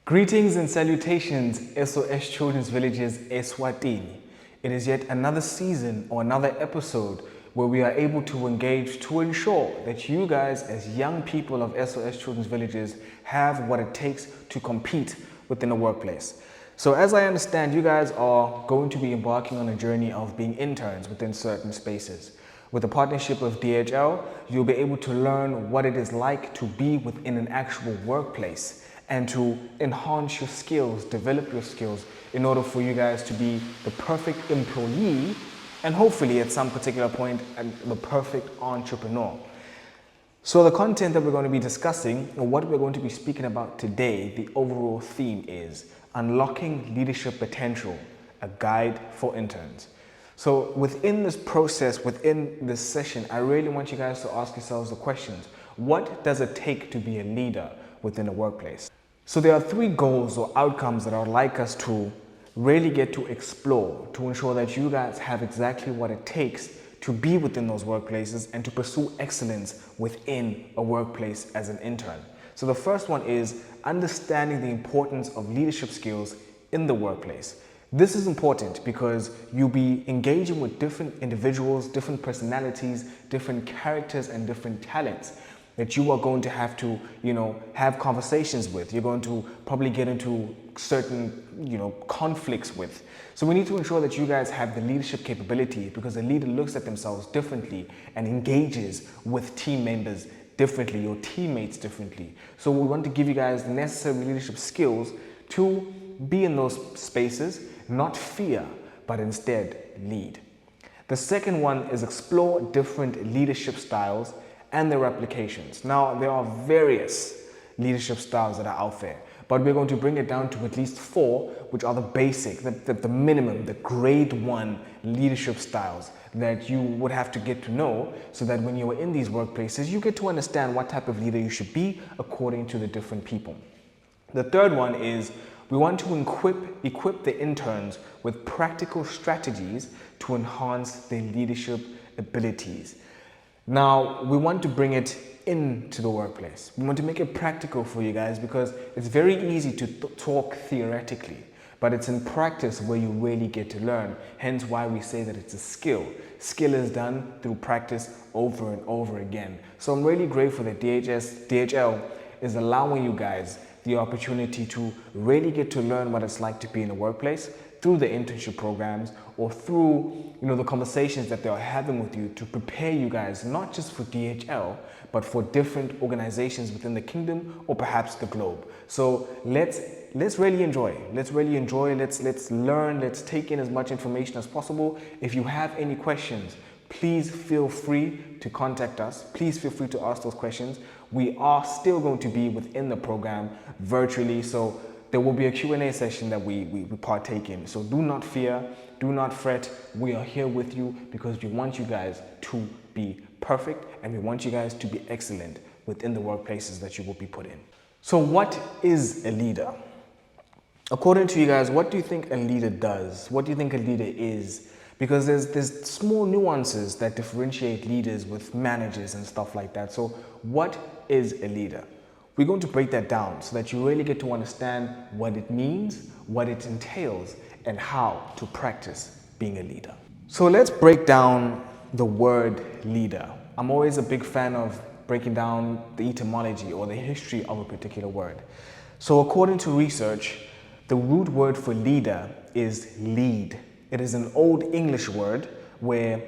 Greetings and salutations, SOS Children's Villages, Eswatini. It is yet another season or another episode where we are able to engage to ensure that you guys as young people of SOS Children's Villages have what it takes to compete within the workplace. So as I understand, you guys are going to be embarking on a journey of being interns within certain spaces. With the partnership of DHL, you'll be able to learn what it is like to be within an actual workplace and to enhance your skills, develop your skills in order for you guys to be the perfect employee and hopefully at some particular point the perfect entrepreneur. So the content that we're going to be discussing, or what we're going to be speaking about today, the overall theme is Unlocking Leadership Potential, a guide for interns. So within this process, within this session, I really want you guys to ask yourselves the questions. What does it take to be a leader within a workplace? So there are three goals or outcomes that I would like us to really get to explore to ensure that you guys have exactly what it takes to be within those workplaces and to pursue excellence within a workplace as an intern. So the first one is understanding the importance of leadership skills in the workplace. This is important because you'll be engaging with different individuals, different personalities, different characters, and different talents that you are going to have to, have conversations with. You're going to probably get into certain, conflicts with. So we need to ensure that you guys have the leadership capability because a leader looks at themselves differently and engages with team members differently, your teammates differently. So we want to give you guys the necessary leadership skills to be in those spaces, not fear, but instead lead. The second one is explore different leadership styles and their applications. Now, there are various leadership styles that are out there, but we're going to bring it down to at least 4, which are the basic, the minimum, the grade 1 leadership styles that you would have to get to know so that when you are in these workplaces, you get to understand what type of leader you should be according to the different people. The third one is we want to equip the interns with practical strategies to enhance their leadership abilities. Now, we want to bring it into the workplace. We want to make it practical for you guys because it's very easy to talk theoretically, but it's in practice where you really get to learn. Hence why we say that it's a skill. Skill is done through practice over and over again. So I'm really grateful that DHL is allowing you guys the opportunity to really get to learn what it's like to be in the workplace through the internship programs or through the conversations that they're having with you to prepare you guys not just for DHL but for different organizations within the kingdom or perhaps the globe. So let's really enjoy. Let's learn, let's take in as much information as possible. If you have any questions, please feel free to contact us. Please feel free to ask those questions. We are still going to be within the program virtually, so there will be a Q&A session that we partake in. So do not fear, do not fret. We are here with you because we want you guys to be perfect and we want you guys to be excellent within the workplaces that you will be put in. So what is a leader? According to you guys, what do you think a leader does? What do you think a leader is? Because there's small nuances that differentiate leaders with managers and stuff like that. So what is a leader? We're going to break that down so that you really get to understand what it means, what it entails, and how to practice being a leader. So let's break down the word leader. I'm always a big fan of breaking down the etymology or the history of a particular word. So according to research, the root word for leader is lead. It is an Old English word where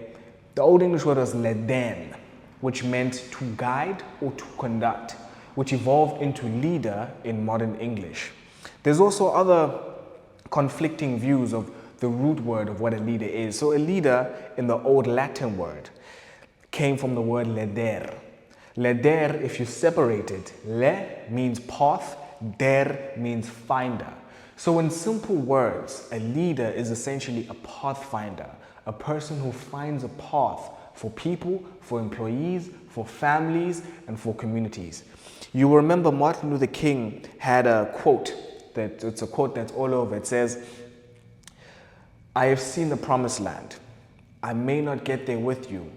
the Old English word was leden, which meant to guide or to conduct, which evolved into leader in modern English. There's also other conflicting views of the root word of what a leader is. So a leader in the Old Latin word came from the word leder. Leder, if you separate it, le means path, der means finder. So in simple words, a leader is essentially a pathfinder, a person who finds a path for people, for employees, for families, and for communities. You will remember Martin Luther King had a quote, it's a quote that's all over. It says, "I have seen the promised land. I may not get there with you,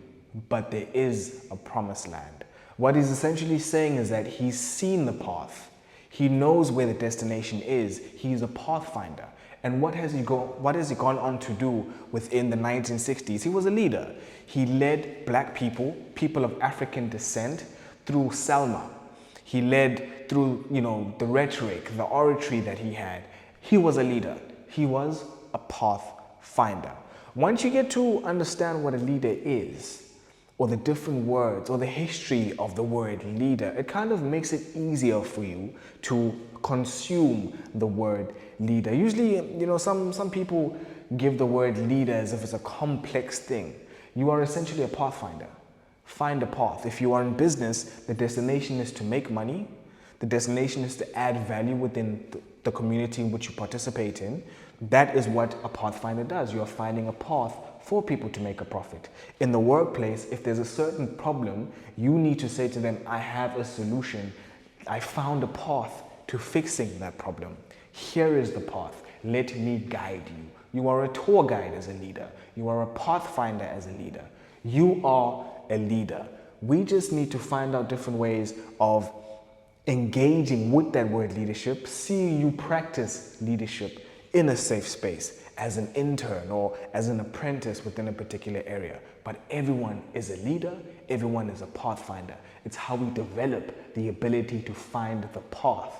but there is a promised land." What he's essentially saying is that he's seen the path. He knows where the destination is. He's a pathfinder. And what has he gone on to do within the 1960s? He was a leader. He led black people, people of African descent, through Selma. He led through, the rhetoric, the oratory that he had. He was a leader. He was a pathfinder. Once you get to understand what a leader is, or the different words, or the history of the word leader, it kind of makes it easier for you to consume the word leader. Usually, some people give the word leader as if it's a complex thing. You are essentially a pathfinder. Find a path. If you are in business, the destination is to make money. The destination is to add value within the community in which you participate in. That is what a pathfinder does. You are finding a path for people to make a profit. In the workplace, if there's a certain problem, you need to say to them, I have a solution. I found a path to fixing that problem. Here is the path. Let me guide you. You are a tour guide as a leader. You are a pathfinder as a leader. You are a leader. We just need to find out different ways of engaging with that word leadership, seeing you practice leadership in a safe space as an intern or as an apprentice within a particular area. But everyone is a leader, everyone is a pathfinder. It's how we develop the ability to find the path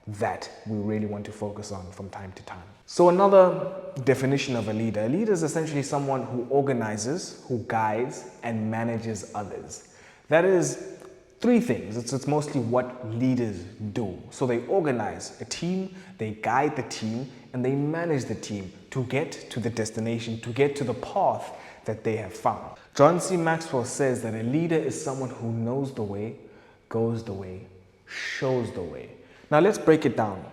that we really want to focus on from time to time. So another definition of a leader is essentially someone who organizes, who guides, and manages others. That is three things. It's mostly what leaders do. So they organize a team, they guide the team, and they manage the team to get to the destination, to get to the path that they have found. John C. Maxwell says that a leader is someone who knows the way, goes the way, shows the way. Now let's break it down.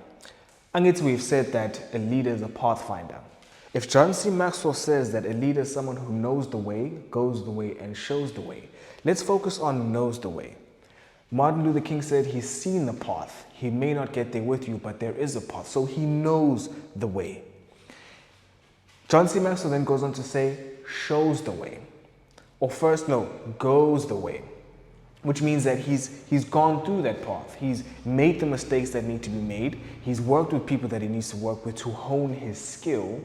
Angits, we've said that a leader is a pathfinder. If John C. Maxwell says that a leader is someone who knows the way, goes the way, and shows the way, let's focus on knows the way. Martin Luther King said he's seen the path. He may not get there with you, but there is a path. So he knows the way. John C. Maxwell then goes on to say, shows the way. Or first, no, goes the way. Which means that he's gone through that path. He's made the mistakes that need to be made. He's worked with people that he needs to work with to hone his skill.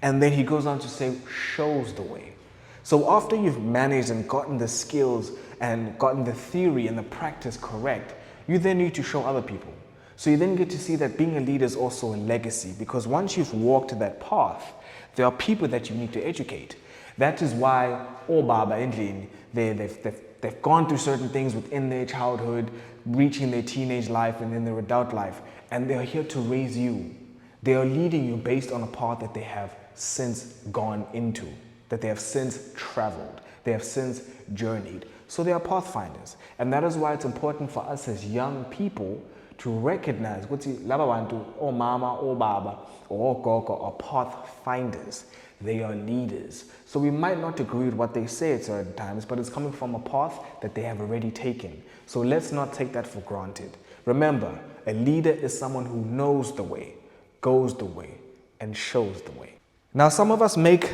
And then he goes on to say, shows the way. So after you've managed and gotten the skills and gotten the theory and the practice correct, you then need to show other people. So you then get to see that being a leader is also a legacy, because once you've walked that path, there are people that you need to educate. That is why Baba endlini, they've gone through certain things within their childhood, reaching their teenage life and then their adult life, and they are here to raise you. They are leading you based on a path that they have since gone into, that they have since traveled, they have since journeyed. So they are pathfinders. And that is why it's important for us as young people to recognize what laba bantu, or mama, or baba, or gogo are pathfinders. They are leaders. So we might not agree with what they say at certain times, but it's coming from a path that they have already taken. So let's not take that for granted. Remember, a leader is someone who knows the way, goes the way, and shows the way. Now, some of us make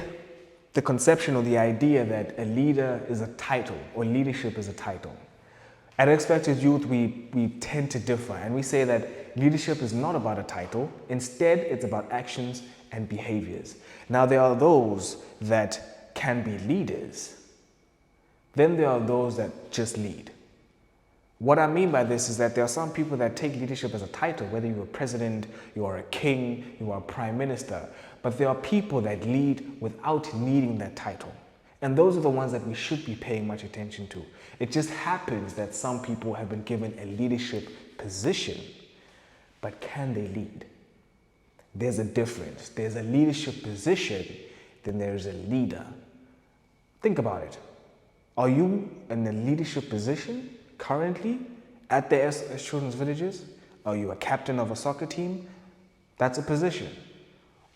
the conception or the idea that a leader is a title or leadership is a title. At Expected Youth, we tend to differ, and we say that leadership is not about a title. Instead, it's about actions and behaviors. Now, there are those that can be leaders. Then there are those that just lead. What I mean by this is that there are some people that take leadership as a title, whether you're a president, you are a king, you are a prime minister, but there are people that lead without needing that title. And those are the ones that we should be paying much attention to. It just happens that some people have been given a leadership position, but can they lead? There's a difference. There's a leadership position, then there's a leader. Think about it. Are you in a leadership position currently at the S Children's Villages? Are you a captain of a soccer team? That's a position.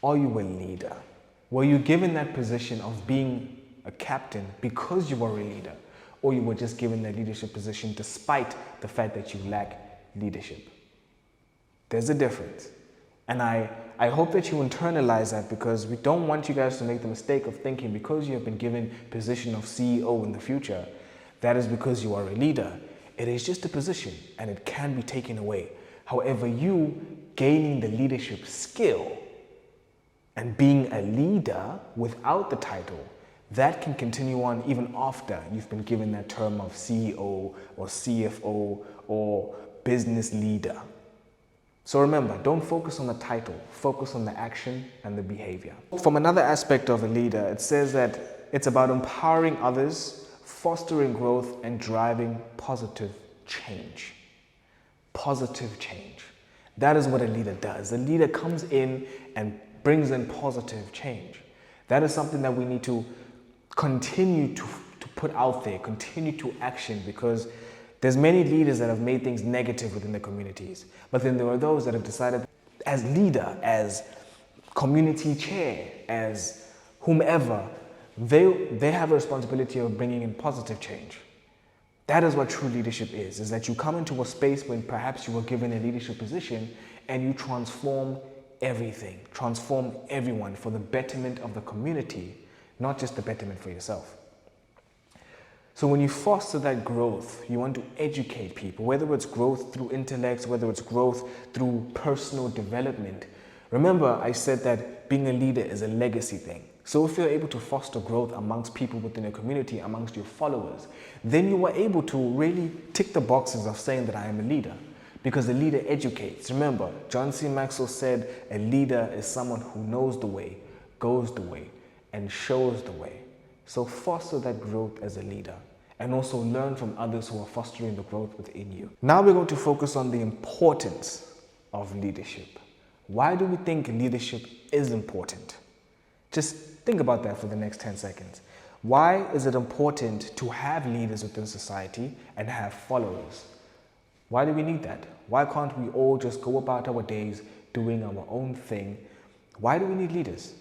Are you a leader? Were you given that position of being a captain because you were a leader, or you were just given that leadership position despite the fact that you lack leadership? There's a difference. And I hope that you internalize that, because we don't want you guys to make the mistake of thinking because you have been given position of CEO in the future, that is because you are a leader. It is just a position and it can be taken away. However, you gaining the leadership skill and being a leader without the title, that can continue on even after you've been given that term of CEO or CFO or business leader. So remember, don't focus on the title, focus on the action and the behavior. From another aspect of a leader, it says that it's about empowering others, fostering growth, and driving positive change. Positive change. That is what a leader does. A leader comes in and brings in positive change. That is something that we need to continue to put out there, continue to action, because there's many leaders that have made things negative within the communities. But then there are those that have decided as leader, as community chair, as whomever, they have a responsibility of bringing in positive change. That is what true leadership is that you come into a space when perhaps you were given a leadership position and you transform everything, transform everyone for the betterment of the community, not just the betterment for yourself. So when you foster that growth, you want to educate people, whether it's growth through intellect, whether it's growth through personal development. Remember, I said that being a leader is a legacy thing. So if you're able to foster growth amongst people within a community, amongst your followers, then you are able to really tick the boxes of saying that I am a leader. Because a leader educates. Remember, John C. Maxwell said a leader is someone who knows the way, goes the way, and shows the way. So foster that growth as a leader and also learn from others who are fostering the growth within you. Now we're going to focus on the importance of leadership. Why do we think leadership is important? Just think about that for the next 10 seconds. Why is it important to have leaders within society and have followers? Why do we need that? Why can't we all just go about our days doing our own thing? Why do we need leaders?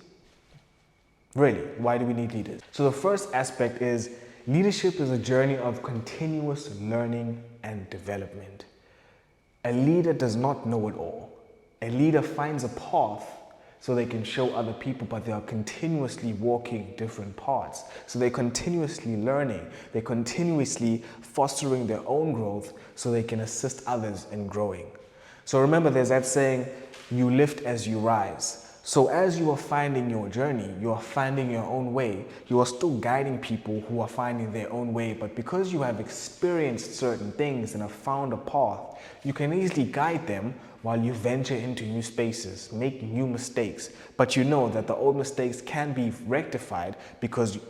Really, why do we need leaders? So the first aspect is leadership is a journey of continuous learning and development. A leader does not know it all. A leader finds a path so they can show other people, but they are continuously walking different paths. So they're continuously learning. They're continuously fostering their own growth so they can assist others in growing. So remember, there's that saying, you lift as you rise. So as you are finding your journey, you are finding your own way, you are still guiding people who are finding their own way, but because you have experienced certain things and have found a path, you can easily guide them while you venture into new spaces, make new mistakes. But you know that the old mistakes can be rectified because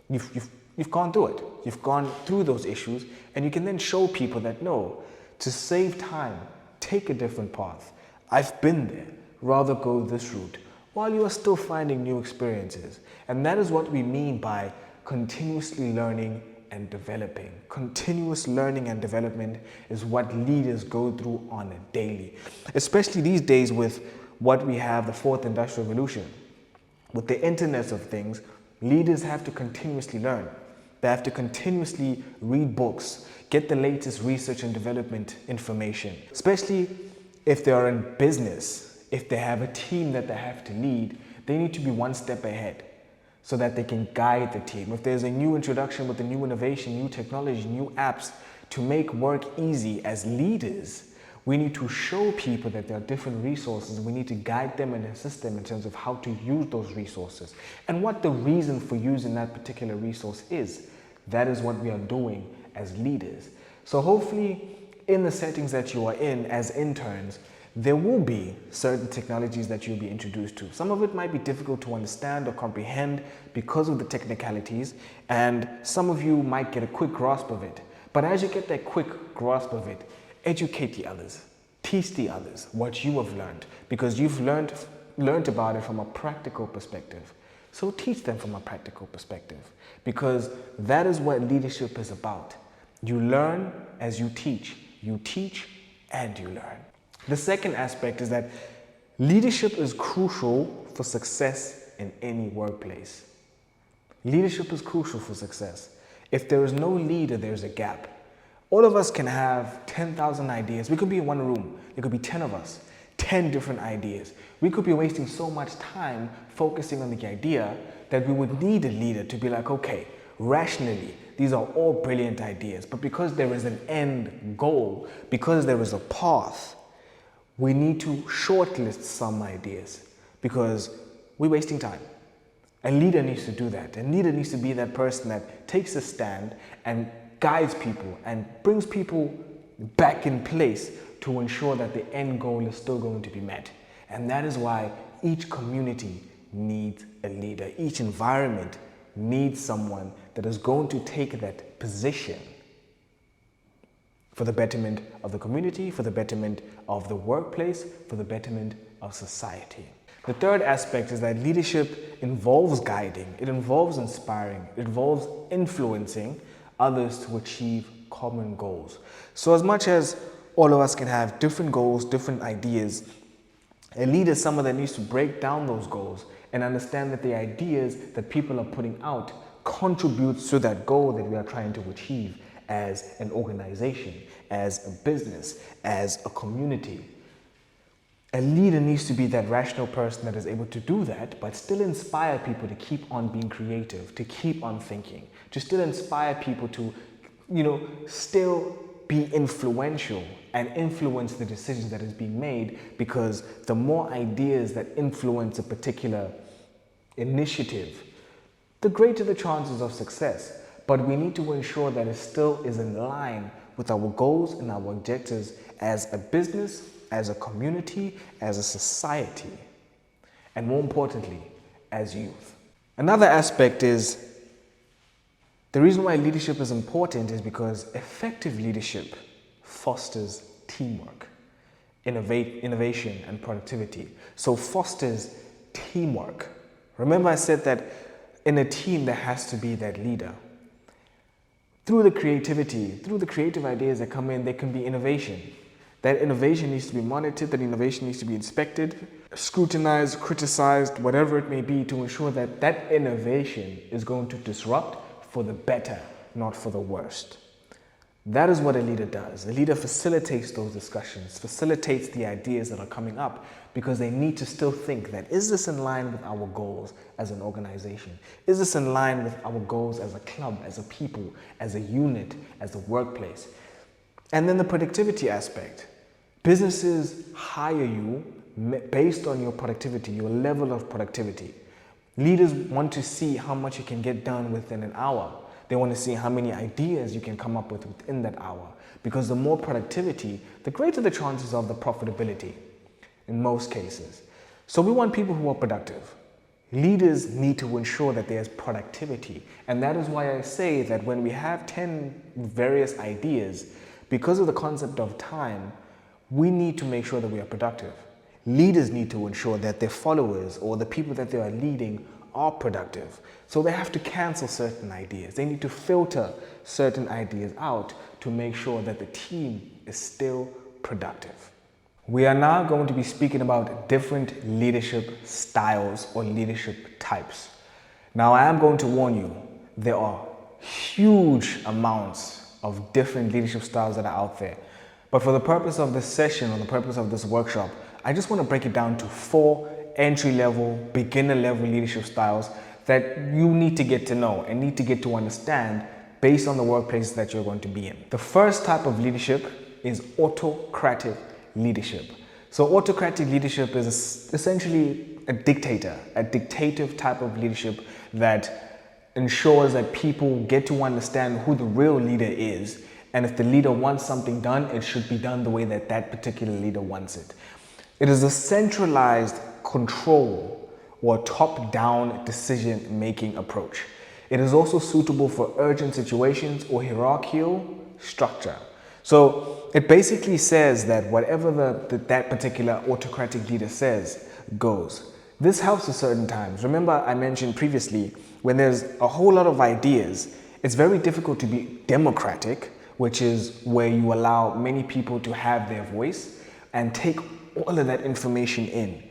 you've gone through it. You've gone through those issues, and you can then show people that no, to save time, take a different path. I've been there. Rather go this route while you are still finding new experiences. And that is what we mean by continuously learning and developing. Continuous learning and development is what leaders go through on a daily, especially these days with what we have, the fourth industrial revolution. With the internet of things, leaders have to continuously learn. They have to continuously read books, get the latest research and development information, especially if they are in business. If they have a team that they have to lead, they need to be one step ahead so that they can guide the team. If there's a new introduction with a new innovation, new technology, new apps to make work easy as leaders, we need to show people that there are different resources. We need to guide them and assist them in terms of how to use those resources and what the reason for using that particular resource is. That is what we are doing as leaders. So hopefully in the settings that you are in as interns, there will be certain technologies that you'll be introduced to. Some of it might be difficult to understand or comprehend because of the technicalities, and some of you might get a quick grasp of it. But as you get that quick grasp of it, educate the others, teach the others what you have learned, because you've learned about it from a practical perspective. So teach them from a practical perspective, because that is what leadership is about. You learn as you teach and you learn. The second aspect is that leadership is crucial for success in any workplace. Leadership is crucial for success. If there is no leader, there's a gap. All of us can have 10,000 ideas. We could be in one room. There could be 10 of us, 10 different ideas. We could be wasting so much time focusing on the idea that we would need a leader to be like, okay, rationally, these are all brilliant ideas. But because there is an end goal, because there is a path, We need to shortlist some ideas because we're wasting time. A leader needs to do that. A leader needs to be that person that takes a stand and guides people and brings people back in place to ensure that the end goal is still going to be met. And that is why each community needs a leader. Each environment needs someone that is going to take that position for the betterment of the community, for the betterment of the workplace, for the betterment of society. The third aspect is that leadership involves guiding, it involves inspiring, it involves influencing others to achieve common goals. So as much as all of us can have different goals, different ideas, a leader is someone that needs to break down those goals and understand that the ideas that people are putting out contributes to that goal that we are trying to achieve as an organization, as a business, as a community. A leader needs to be that rational person that is able to do that, but still inspire people to keep on being creative, to keep on thinking, to still inspire people to, still be influential and influence the decisions that is being made, because the more ideas that influence a particular initiative, the greater the chances of success. But we need to ensure that it still is in line with our goals and our objectives as a business, as a community, as a society, and more importantly, as youth. Another aspect is the reason why leadership is important is because effective leadership fosters teamwork, innovation, and productivity. So fosters teamwork. Remember I said that in a team there has to be that leader. Through the creativity, through the creative ideas that come in, there can be innovation. That innovation needs to be monitored, that innovation needs to be inspected, scrutinized, criticized, whatever it may be, to ensure that that innovation is going to disrupt for the better, not for the worst. That is what a leader does. A leader facilitates those discussions, facilitates the ideas that are coming up, because they need to still think that, is this in line with our goals as an organization? Is this in line with our goals as a club, as a people, as a unit, as a workplace? And then the productivity aspect. Businesses hire you based on your productivity, your level of productivity. Leaders want to see how much you can get done within an hour. They want to see how many ideas you can come up with within that hour. Because the more productivity, the greater the chances of the profitability in most cases. So we want people who are productive. Leaders need to ensure that there's productivity. And that is why I say that when we have 10 various ideas, because of the concept of time, we need to make sure that we are productive. Leaders need to ensure that their followers or the people that they are leading are productive. So they have to cancel certain ideas. They need to filter certain ideas out to make sure that the team is still productive. We are now going to be speaking about different leadership styles or leadership types. Now, I am going to warn you, there are huge amounts of different leadership styles that are out there. But for the purpose of this session, or the purpose of this workshop, I just want to break it down to 4 entry-level, beginner-level leadership styles that you need to get to know and need to get to understand based on the workplaces that you're going to be in. The first type of leadership is autocratic leadership. So autocratic leadership is essentially a dictator, a dictative type of leadership that ensures that people get to understand who the real leader is. And if the leader wants something done, it should be done the way that that particular leader wants it. It is a centralized control or top-down decision-making approach. It is also suitable for urgent situations or hierarchical structure. So it basically says that whatever that particular autocratic leader says goes. This helps at certain times. Remember, I mentioned previously, when there's a whole lot of ideas, it's very difficult to be democratic, which is where you allow many people to have their voice and take all of that information in.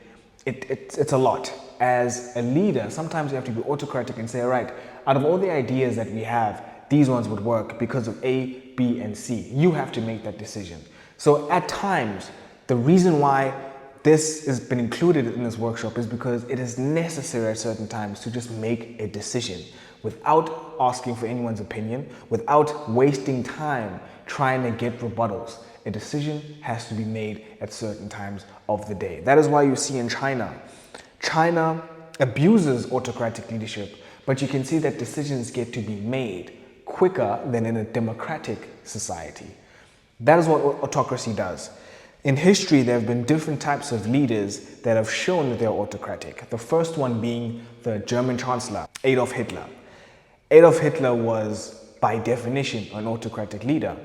It's a lot. As a leader, sometimes you have to be autocratic and say, all right, out of all the ideas that we have, these ones would work because of A, B, and C. You have to make that decision. So at times, the reason why this has been included in this workshop is because it is necessary at certain times to just make a decision without asking for anyone's opinion, without wasting time trying to get rebuttals. A decision has to be made at certain times of the day. That is why you see in China abuses autocratic leadership, but you can see that decisions get to be made quicker than in a democratic society. That is what autocracy does. In history, there have been different types of leaders that have shown that they're autocratic. The first one being the German Chancellor, Adolf Hitler. Adolf Hitler was, by definition, an autocratic leader.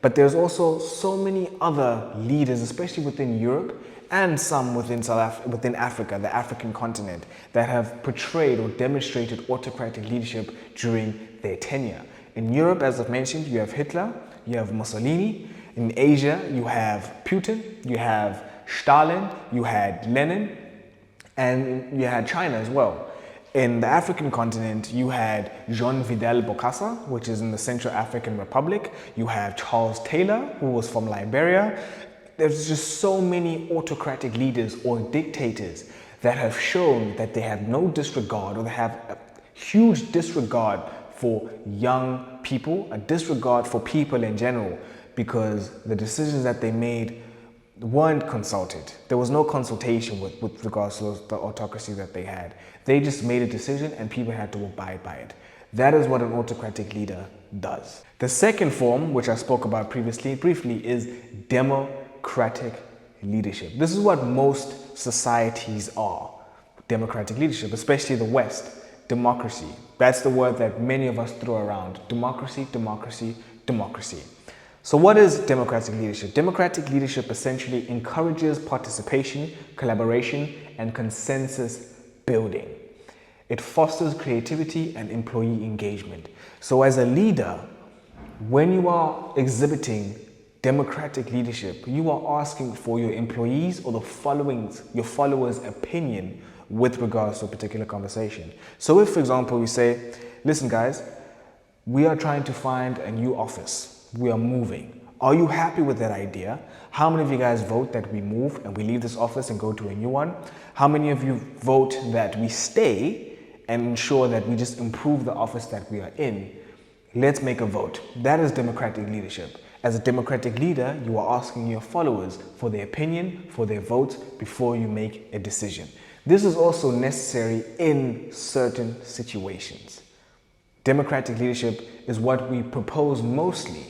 But there's also so many other leaders, especially within Europe and some within Africa, the African continent, that have portrayed or demonstrated autocratic leadership during their tenure. In Europe, as I've mentioned, you have Hitler, you have Mussolini. In Asia, you have Putin, you have Stalin, you had Lenin, and you had China as well. In the African continent, you had Jean Fidel Bokassa, which is in the Central African Republic. You have Charles Taylor, who was from Liberia. There's just so many autocratic leaders or dictators that have shown that they have no disregard, or they have a huge disregard for young people, a disregard for people in general, because the decisions that they made weren't consulted. There was no consultation with regards to the autocracy that they had. They just made a decision and people had to abide by it. That is what an autocratic leader does. The second form, which I spoke about previously, briefly, is democratic leadership. This is what most societies are. Democratic leadership, especially the West. Democracy. That's the word that many of us throw around. Democracy, democracy, democracy. So what is democratic leadership? Democratic leadership essentially encourages participation, collaboration, and consensus building. It fosters creativity and employee engagement. So as a leader, when you are exhibiting democratic leadership, you are asking for your employees or your followers' opinion with regards to a particular conversation. So if, for example, we say, listen guys, we are trying to find a new office. We are moving. Are you happy with that idea? How many of you guys vote that we move and we leave this office and go to a new one? How many of you vote that we stay and ensure that we just improve the office that we are in? Let's make a vote. That is democratic leadership. As a democratic leader, you are asking your followers for their opinion, for their votes before you make a decision. This is also necessary in certain situations. Democratic leadership is what we propose mostly.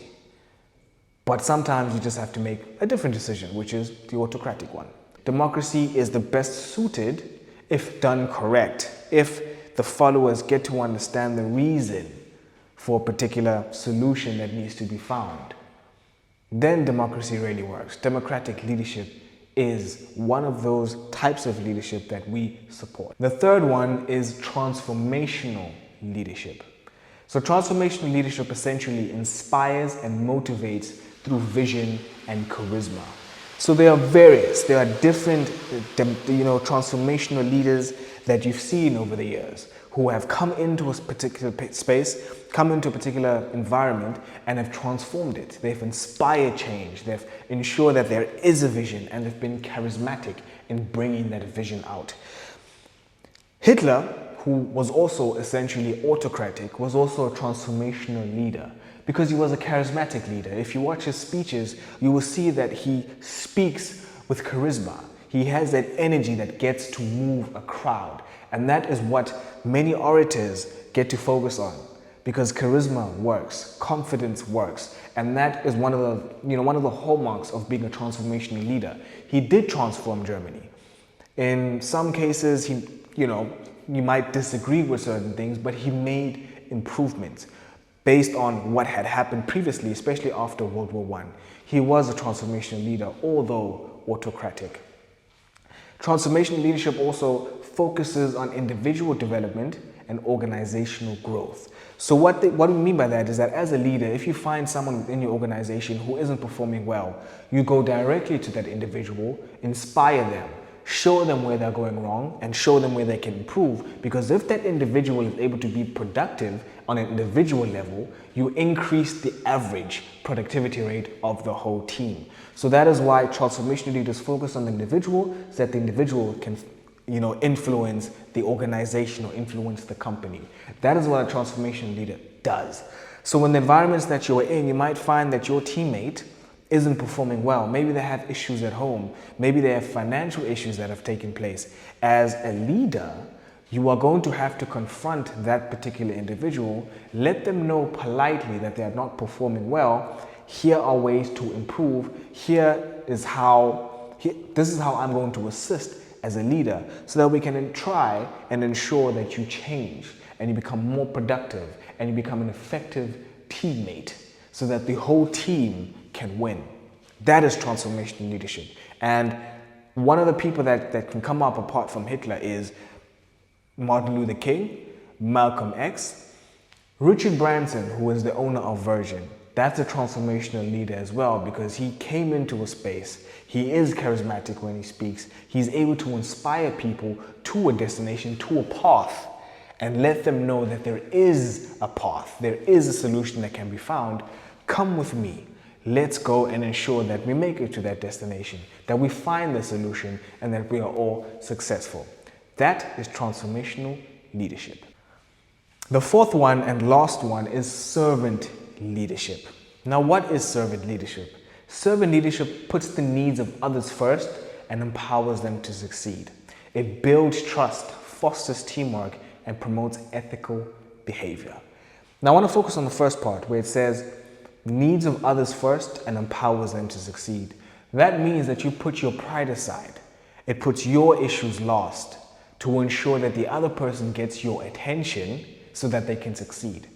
But sometimes you just have to make a different decision, which is the autocratic one. Democracy is the best suited if done correct, if the followers get to understand the reason for a particular solution that needs to be found. Then democracy really works. Democratic leadership is one of those types of leadership that we support. The third one is transformational leadership. So transformational leadership essentially inspires and motivates through vision and charisma. So there are different, transformational leaders that you've seen over the years who have come into a particular space, come into a particular environment and have transformed it. They've inspired change. They've ensured that there is a vision and they've been charismatic in bringing that vision out. Hitler, who was also essentially autocratic, was also a transformational leader because he was a charismatic leader. If you watch his speeches, you will see that he speaks with charisma. He has that energy that gets to move a crowd. And that is what many orators get to focus on because charisma works, confidence works. And that is one of the hallmarks of being a transformational leader. He did transform Germany. In some cases, you might disagree with certain things, but he made improvements based on what had happened previously, especially after World War I. He was a transformational leader, although autocratic. Transformational leadership also focuses on individual development and organizational growth. So what we mean by that is that as a leader, if you find someone within your organization who isn't performing well, you go directly to that individual, inspire them, show them where they're going wrong and show them where they can improve. Because if that individual is able to be productive on an individual level, you increase the average productivity rate of the whole team. So that is why transformational leaders focus on the individual so that the individual can influence the organization or influence the company. That is what a transformational leader does. So in the environments that you're in, you might find that your teammate isn't performing well. Maybe they have issues at home. Maybe they have financial issues that have taken place. As a leader, you are going to have to confront that particular individual, let them know politely that they are not performing well. Here are ways to improve. This is how I'm going to assist as a leader, so that we can then try and ensure that you change and you become more productive and you become an effective teammate, so that the whole team can win. That is transformational leadership. And one of the people that can come up apart from Hitler is Martin Luther King, Malcolm X, Richard Branson, who is the owner of Virgin. That's a transformational leader as well, because he came into a space. He is charismatic when he speaks. He's able to inspire people to a destination, to a path, and let them know that there is a path, there is a solution that can be found. Come with me. Let's go and ensure that we make it to that destination, that we find the solution, and that we are all successful. That is transformational leadership. The fourth one and last one is servant leadership. Now, what is servant leadership? Servant leadership puts the needs of others first and empowers them to succeed. It builds trust, fosters teamwork, and promotes ethical behavior. Now, I want to focus on the first part where it says needs of others first and empowers them to succeed. That means that you put your pride aside. It puts your issues last to ensure that the other person gets your attention so that they can succeed.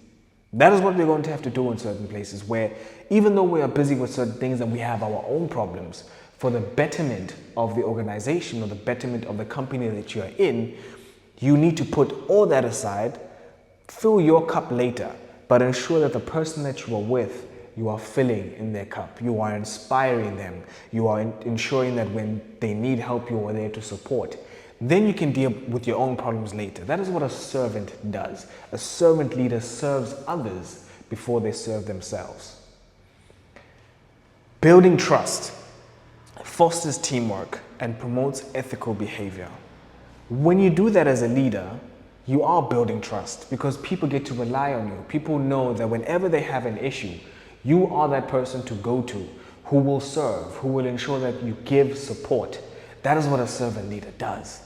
That is what we're going to have to do in certain places, where even though we are busy with certain things and we have our own problems, for the betterment of the organization or the betterment of the company that you are in, you need to put all that aside, fill your cup later, but ensure that the person that you are with, you are filling in their cup. You are inspiring them. You are ensuring that when they need help, you are there to support. Then you can deal with your own problems later. That is what a servant does. A servant leader serves others before they serve themselves. Building trust fosters teamwork and promotes ethical behavior. When you do that as a leader, you are building trust because people get to rely on you. People know that whenever they have an issue, you are that person to go to, who will serve, who will ensure that you give support. That is what a servant leader does.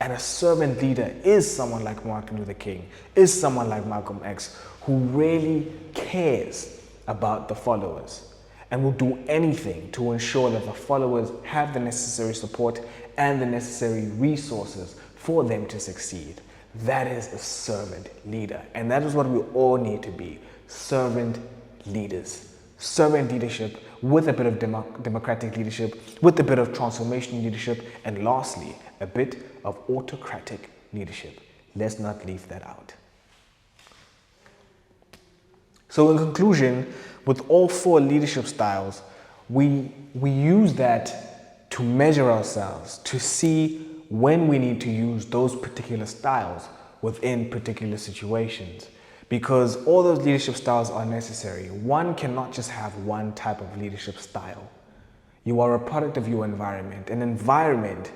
And a servant leader is someone like Martin Luther King, is someone like Malcolm X, who really cares about the followers and will do anything to ensure that the followers have the necessary support and the necessary resources for them to succeed. That is a servant leader. And that is what we all need to be, servant leaders. Servant leadership with a bit of democratic leadership, with a bit of transformational leadership, and lastly, a bit of autocratic leadership. Let's not leave that out. So in conclusion, with all four leadership styles, we use that to measure ourselves, to see when we need to use those particular styles within particular situations. Because all those leadership styles are necessary. One cannot just have one type of leadership style. You are a product of your environment. An environment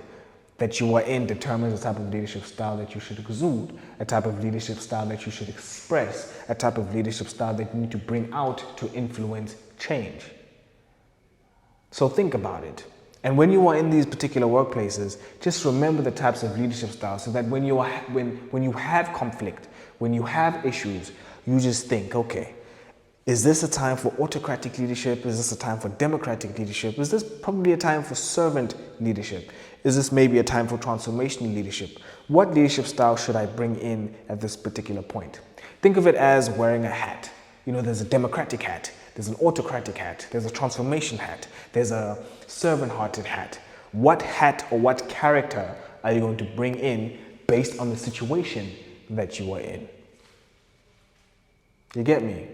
that you are in determines the type of leadership style that you should exude, a type of leadership style that you should express, a type of leadership style that you need to bring out to influence change. So think about it. And when you are in these particular workplaces, just remember the types of leadership styles so that when you have conflict, when you have issues, you just think, okay, is this a time for autocratic leadership? Is this a time for democratic leadership? Is this probably a time for servant leadership? Is this maybe a time for transformational leadership? What leadership style should I bring in at this particular point? Think of it as wearing a hat. You know, there's a democratic hat, there's an autocratic hat, there's a transformation hat, there's a servant-hearted hat. What hat or what character are you going to bring in based on the situation that you are in? You get me?